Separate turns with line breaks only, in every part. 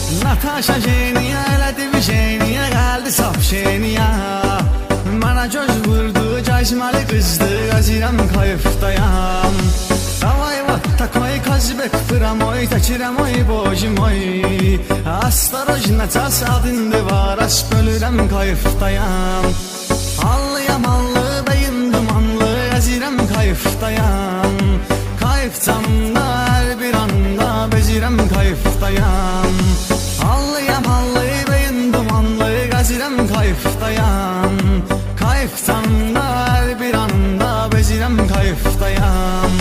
Natasha Jeniya, elədi bir Jeniya, gəldi saf Jeniya. Mənə göz vurdu, cəzməli qızdı, əzirəm kayıfdayam. Davay vatta koy, kazbek fıram oy, təkirəm oy, bojim oy. Astarojna ças adındı var, as bölürəm kayıfdayam. Allıyam allı, beyin dumanlı, əzirəm kayıfdayam. Kayıfcamda hər bir anda, bezirəm kayıfdayam. Allıyam allı, beyin dumanlı, əzirəm kayıfdayam. Kayıfcamda hər bir anda, bezirəm kayıfdayam.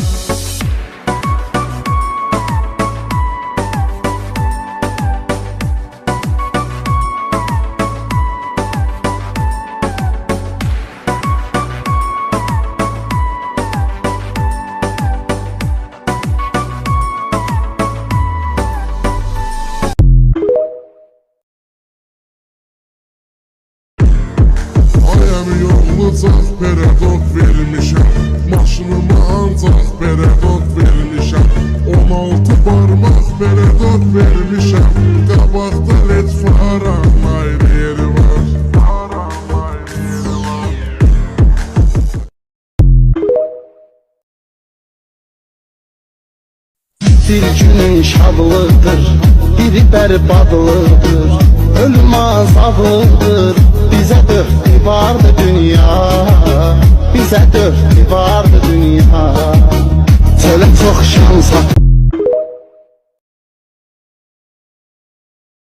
Ancaq peredot vermişəm, maşınıma ancaq peredot vermişəm. 16 barmaq peredot vermişəm, qabaqda led faran ayrı yeri var.
Bir günün şadlıqdır, biri bərbadlıqdır, ölüm azadlıqdır.